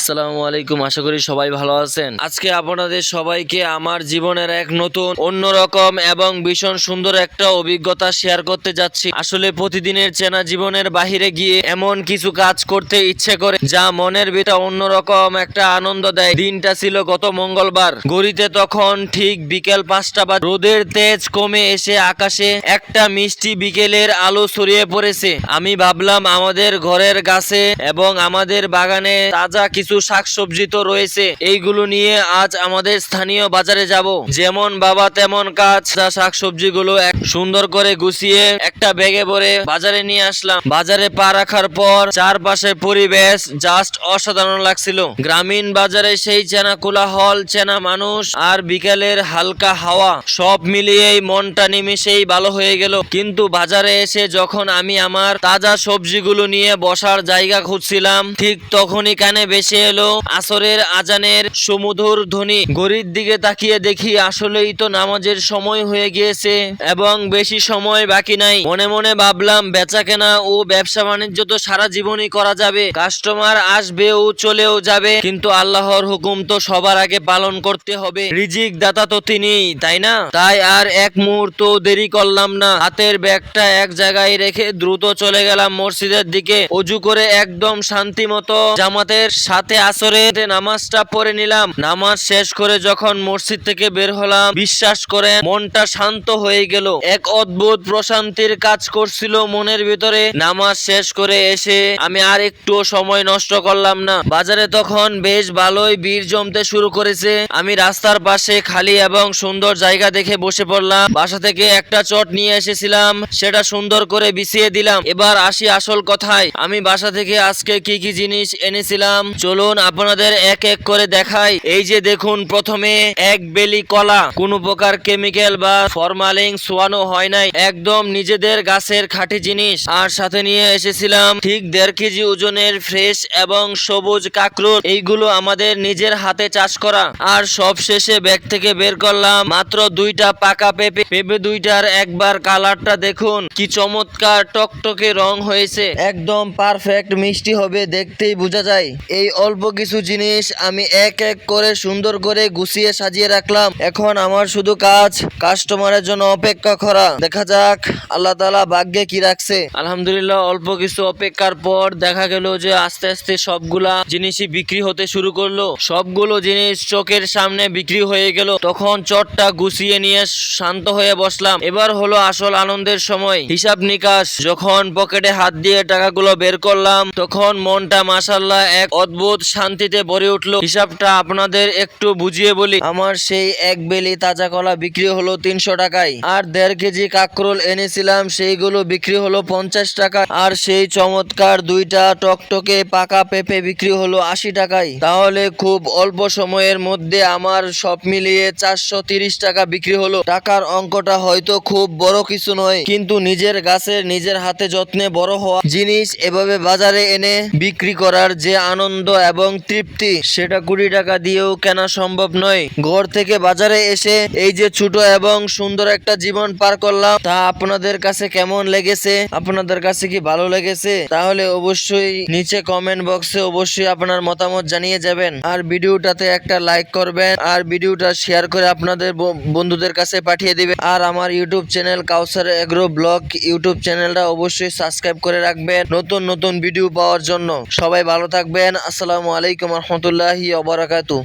আসসালামু আলাইকুম, আশা করি সবাই ভালো আছেন। আজকে আপনাদের সবাইকে আমার জীবনের এক নতুন অন্যরকম এবং ভীষণ সুন্দর একটা অভিজ্ঞতা শেয়ার করতে যাচ্ছি। আসলে প্রতিদিনের চেনা জীবনের বাহিরে গিয়ে এমন কিছু কাজ করতে ইচ্ছে করে যা মনের ভিতরে অন্যরকম একটা আনন্দ দেয়। দিনটা ছিল গত মঙ্গলবার। ঘড়িতে তখন ঠিক বিকেল 5টা বাজে। রোদের তেজ কমে এসে আকাশে একটা মিষ্টি বিকেলের আলো ছড়িয়ে পড়েছে। আমি ভাবলাম আমাদের ঘরের গাছে এবং আমাদের বাগানে তাজা কিছু শাকসবজি তো রয়েছে, এইগুলো নিয়ে আজ আমাদের স্থানীয় বাজারে যাব। যেমন বাবা তেমন কাজ। শাকসবজিগুলো সুন্দর করে গুছিয়ে একটা ব্যাগে ভরে বাজারে নিয়ে আসলাম। বাজারে পা রাখার পর চারপাশের পরিবেশ জাস্ট অসাধারণ লাগছিল। গ্রামীণ বাজারে সেই চেনা কোলাহল, চেনা মানুষ আর বিকেলের হালকা হাওয়া, সব মিলিয়েই মনটা নিমিষেই ভালো হয়ে গেল। কিন্তু বাজারে এসে যখন আমি আমার তাজা সবজিগুলো নিয়ে বসার জায়গা খুঁজছিলাম, ঠিক তখনই কানে ভেসে এলো আসরের আজানের সুমধুর ধ্বনি। ঘড়ির দিকে তাকিয়ে দেখি আসলেই তো নামাজের সময় হয়ে গিয়েছে এবং বেশি সময় বাকি নাই। মনে মনে ভাবলাম বেচা কেনা ও ব্যবসা বাণিজ্য তো সারা জীবনই করা যাবে, কাস্টমার আসবে ও চলেও যাবে, কিন্তু আল্লাহর হুকুম তো সবার আগে পালন করতে হবে। রিজিক দাতা তো তিনিই, তাই না? তাই আর এক মুহূর্ত দেরি করলাম না। হাতের ব্যাগটা এক জায়গায় রেখে দ্রুত চলে গেলাম মসজিদের দিকে। অজু করে একদম শান্তি মতো জামাতের সাথে আসরের নামাজটা পড়ে নিলাম। নামাজ শেষ করে যখন মসজিদ থেকে বের হলাম, বিশ্বাস করেন মনটা শান্ত হয়ে গেল। এক অদ্ভুত প্রশান্তির কাজ করছিল মনের ভিতরে। নামাজ শেষ করে এসে আমি আর একটুও সময় নষ্ট করলাম না। বাজারে তখন বেশ ভালোই ভিড় জমতে শুরু করেছে। আমি রাস্তার পাশে খালি এবং সুন্দর জায়গা দেখে বসে পড়লাম। বাসা থেকে একটা চট নিয়ে এসেছিলাম, সেটা সুন্দর করে বিছিয়ে দিলাম। এবার আসি আসল কথায়। আমি বাসা থেকে আজকে কি কি জিনিস এনেছিলাম চলুন আপনাদের এক এক করে দেখাই। এই যে দেখুন, প্রথমে এক বেলি কলা, কোনো প্রকার কেমিক্যাল বা ফরমালিন ছোঁয়ানো হয় নাই, একদম নিজেদের গাছের খাঁটি জিনিস। আর সাথে নিয়ে এসেছিলাম ঠিক 1.5 কেজি ওজনের ফ্রেশ এবং সবুজ কাঁকরোল, এইগুলো আমাদের নিজের হাতে চাষ করা। আর সব শেষে ব্যাগ থেকে বের করলাম মাত্র 2টা পাকা পেঁপে। পেঁপে 2টার একবার কালারটা দেখুন, কি চমৎকার টকটকে রং হয়েছে, একদম পারফেক্ট মিষ্টি হবে, দেখতেই বোঝা যায়। এই অল্প কিছু জিনিস আমি এক এক করে সুন্দর করে গুছিয়ে সাজিয়ে রাখলাম। এখন আমার শুধু কাজ কাস্টমারের জন্য অপেক্ষা করা। দেখা যাক আল্লাহ তাআলা ভাগ্যে কি রাখছে। আলহামদুলিল্লাহ, অল্প কিছু অপেক্ষার পর দেখা গেল যে আস্তে আস্তে সবগুলা জিনিসই বিক্রি হতে শুরু করলো। সবগুলো জিনিস চোখের সামনে বিক্রি হয়ে গেল। তখন চটটা গুছিয়ে নিয়ে শান্ত হয়ে বসলাম। এবার হলো আসল আনন্দের সময়, হিসাব নিকাশ। যখন পকেটে হাত দিয়ে টাকাগুলো বের করলাম, তখন মনটা মাশাআল্লাহ এক অদ্ভুত শান্তিতে ভরে উঠলো। হিসাবটা আপনাদের একটু বুঝিয়ে বলি। আমার সেই এক বেলি তাজা কলা বিক্রি হলো 300 টাকায়, আর 1.5 কেজি কাঁকরোল এনেছিলাম, সেইগুলো বিক্রি হলো 50 টাকা, আর সেই চমৎকার 2টা টকটকে পাকা পেঁপে বিক্রি হলো 80 টাকায়। তাহলে খুব অল্প সময়ের মধ্যে আমার সব মিলিয়ে 430 টাকা বিক্রি হলো। টাকার অঙ্কটা হয়তো খুব বড় কিছু নয়, কিন্তু নিজের গাছের নিজের হাতে যত্নে বড় হওয়া জিনিস এভাবে বাজারে এনে বিক্রি করার যে আনন্দ এবং তৃপ্তি, সেটা 20 টাকা দিয়েও কেনা সম্ভব নয়। ঘর থেকে বাজারে এসে এই যে ছোট এবং সুন্দর একটা জীবন পার করলাম, তা আপনাদের কাছে কেমন লেগেছে? আপনাদের কাছে কি ভালো লেগেছে? তাহলে অবশ্যই নিচে কমেন্ট বক্সে অবশ্যই আপনার মতামত জানিয়ে যাবেন। আর ভিডিওটাতে একটা লাইক করবেন, আর ভিডিওটা শেয়ার করে আপনাদের বন্ধুদের কাছে পাঠিয়ে দিবেন। আর আমার ইউটিউব চ্যানেল কাউসার এগ্রো ব্লগ ইউটিউব চ্যানেলটা অবশ্যই সাবস্ক্রাইব করে রাখবেন নতুন নতুন ভিডিও পাওয়ার জন্য। সবাই ভালো থাকবেন। আসসালামু আলাইকুম রহমতুল্লাহি ওয়া বারাকাতুহু।